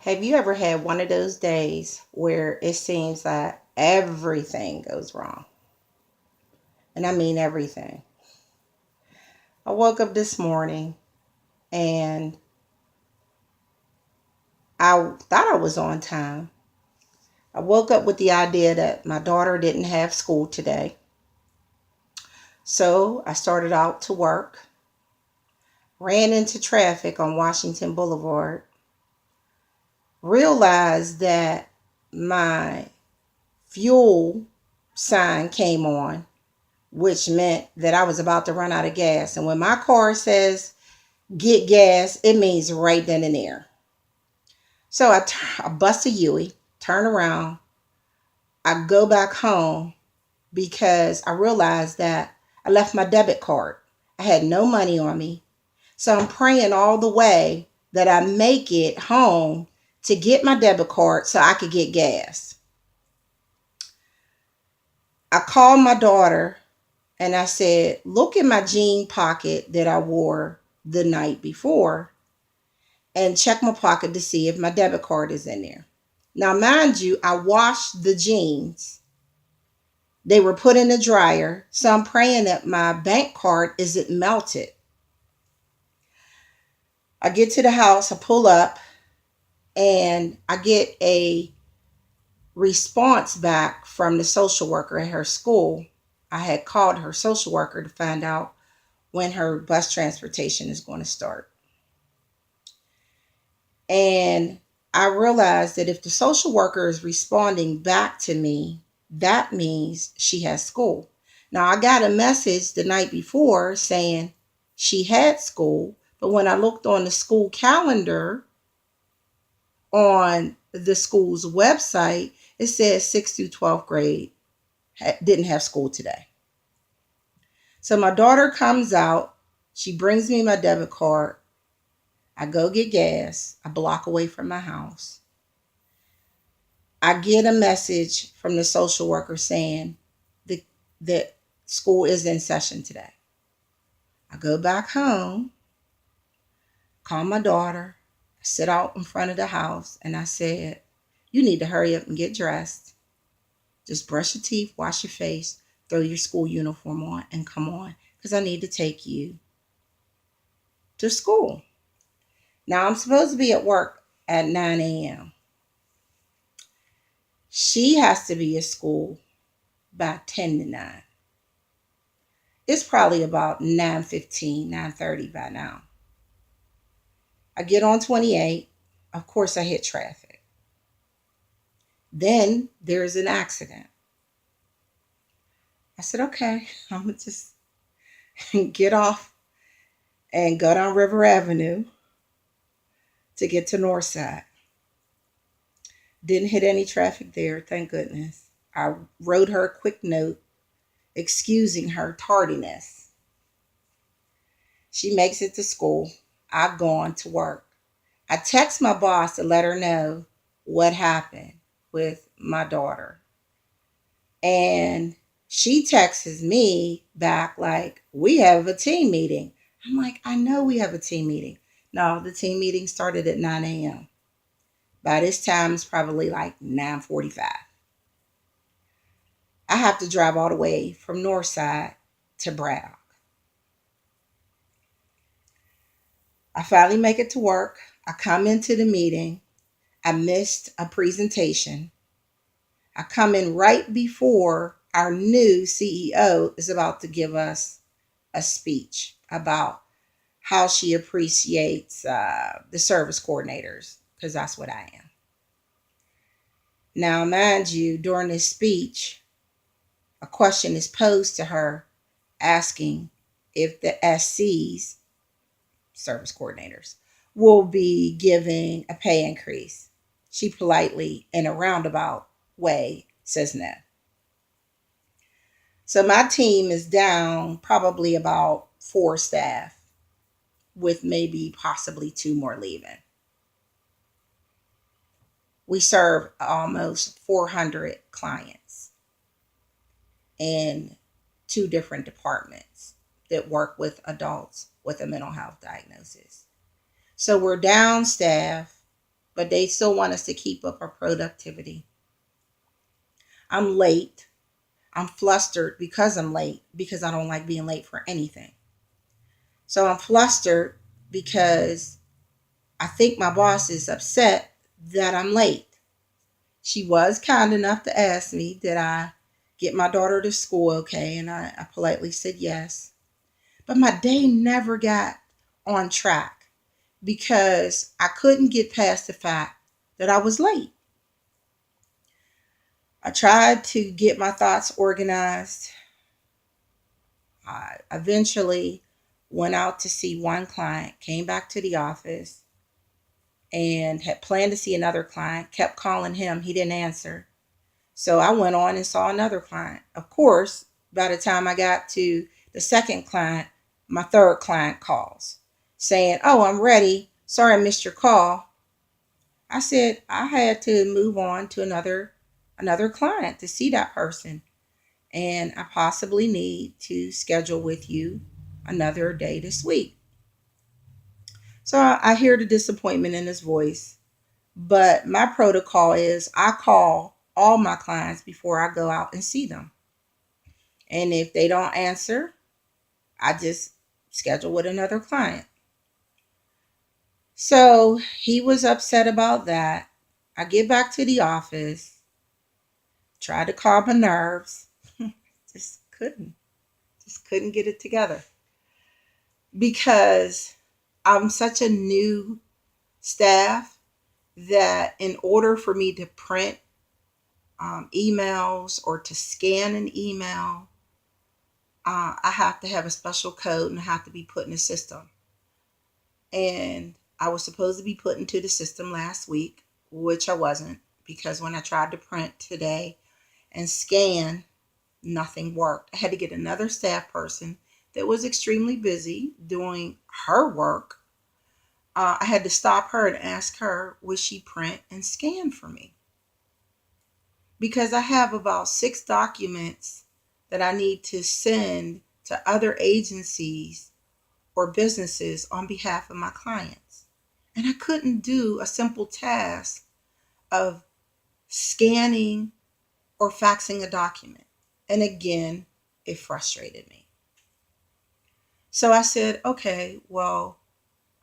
Have you ever had one of those days where it seems that everything goes wrong? And I mean everything. I woke up this morning and I thought I was on time. I woke up with the idea that my daughter didn't have school today. So I started out to work, ran into traffic on Washington Boulevard, realized that my fuel sign came on, which meant that I was about to run out of gas. And when my car says get gas, it means right then and there. So I bust a Yui, turn around, I go back home because I realized that I left my debit card. I had no money on me. So I'm praying all the way that I make it home to get my debit card so I could get gas. I called my daughter and I said, look in my jean pocket that I wore the night before and check my pocket to see if my debit card is in there. Now, mind you, I washed the jeans. They were put in the dryer. So I'm praying that my bank card isn't melted. I get to the house, I pull up, and I get a response back from the social worker at her school. I had called her social worker to find out when her bus transportation is going to start. And I realized that if the social worker is responding back to me, that means she has school. Now, I got a message the night before saying she had school, but when I looked on the school calendar on the school's website, it says 6th through 12th grade didn't have school today. So my daughter comes out, she brings me my debit card. I go get gas a block away from my house. I get a message from the social worker saying that school is in session today. I go back home, call my daughter, sit out in front of the house, and I said, you need to hurry up and get dressed. Just brush your teeth, wash your face, throw your school uniform on, and come on, because I need to take you to school. Now, I'm supposed to be at work at 9 a.m. She has to be at school by 10 to 9. It's probably about 9:15, 9:30 by now. I get on 28. Of course, I hit traffic. Then there's an accident. I said, okay, I'm going to just get off and go down River Avenue to get to Northside. Didn't hit any traffic there, thank goodness. I wrote her a quick note excusing her tardiness. She makes it to school. I've gone to work. I text my boss to let her know what happened with my daughter. And she texts me back like, we have a team meeting. I'm like, I know we have a team meeting. No, the team meeting started at 9 a.m. By this time, it's probably like 9:45. I have to drive all the way from Northside to Braddock. I finally make it to work. I come into the meeting. I missed a presentation. I come in right before our new CEO is about to give us a speech about how she appreciates the service coordinators, because that's what I am. Now, mind you, during this speech, a question is posed to her asking if the SCs, service coordinators, will be giving a pay increase. She politely, in a roundabout way, says no. So my team is down probably about 4 staff, with maybe possibly 2 more leaving. We serve almost 400 clients in 2 different departments that work with adults with a mental health diagnosis. So we're down staff. but they still want us to keep up our productivity. I'm late. I'm flustered because I'm late because I don't like being late for anything. So I'm flustered because I think my boss is upset that I'm late. She was kind enough to ask me, did I get my daughter to school okay? And I politely said yes. But my day never got on track because I couldn't get past the fact that I was late. I tried to get my thoughts organized. I eventually went out to see one client, came back to the office, and had planned to see another client, kept calling him. He didn't answer. So I went on and saw another client. Of course, by the time I got to the second client, my third client calls saying, "Oh, I'm ready. Sorry I missed your call." I said I had to move on to another client to see that person. And I possibly need to schedule with you another day this week. So I hear the disappointment in his voice. But my protocol is I call all my clients before I go out and see them. And if they don't answer, I just schedule with another client. So he was upset about that. I get back to the office, try to calm my nerves. just couldn't. Just couldn't get it together. Because I'm such a new staff that in order for me to print emails or to scan an email, I have to have a special code and I have to be put in a system. And I was supposed to be put into the system last week, which I wasn't, because when I tried to print today and scan, nothing worked. I had to get another staff person that was extremely busy doing her work. I had to stop her and ask her, would she print and scan for me? Because I have about 6 documents that I need to send to other agencies or businesses on behalf of my clients. And I couldn't do a simple task of scanning or faxing a document. And again, it frustrated me. So I said, okay, well,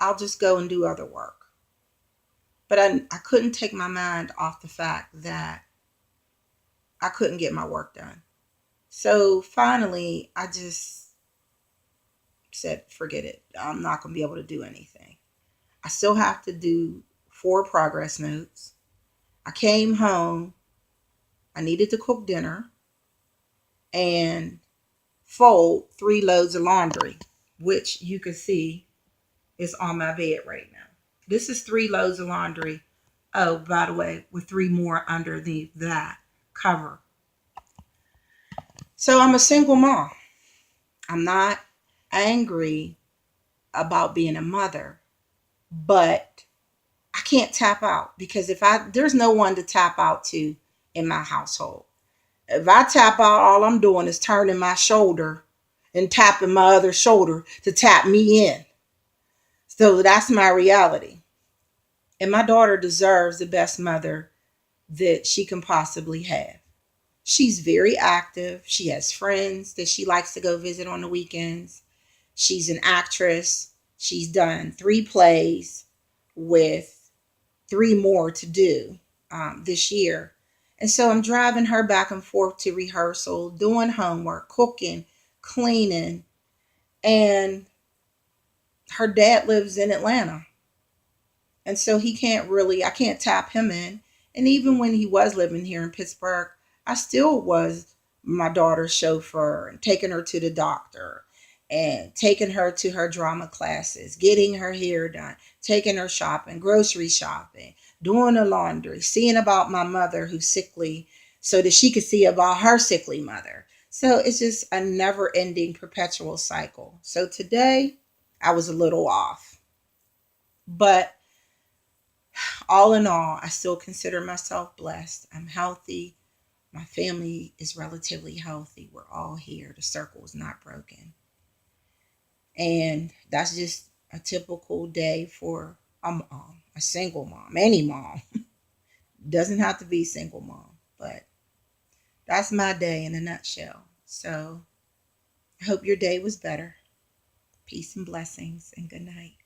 I'll just go and do other work. But I couldn't take my mind off the fact that I couldn't get my work done. So finally, I just said, forget it. I'm not going to be able to do anything. I still have to do 4 progress notes. I came home. I needed to cook dinner and fold 3 loads of laundry, which you can see is on my bed right now. This is 3 loads of laundry. Oh, by the way, with 3 more underneath that cover. So I'm a single mom. I'm not angry about being a mother, but I can't tap out because there's no one to tap out to in my household. If I tap out, all I'm doing is turning my shoulder and tapping my other shoulder to tap me in. So that's my reality. And my daughter deserves the best mother that she can possibly have. She's very active. She has friends that she likes to go visit on the weekends. She's an actress. She's done 3 plays with 3 more to do this year. And so I'm driving her back and forth to rehearsal, doing homework, cooking, cleaning. And her dad lives in Atlanta. And so I can't tap him in. And even when he was living here in Pittsburgh, I still was my daughter's chauffeur and taking her to the doctor and taking her to her drama classes, getting her hair done, taking her shopping, grocery shopping, doing the laundry, seeing about my mother who's sickly so that she could see about her sickly mother. So it's just a never ending perpetual cycle. So today I was a little off. But all in all, I still consider myself blessed. I'm healthy. My family is relatively healthy. We're all here. The circle is not broken. And that's just a typical day for a single mom, any mom. Doesn't have to be single mom, but that's my day in a nutshell. So I hope your day was better. Peace and blessings and good night.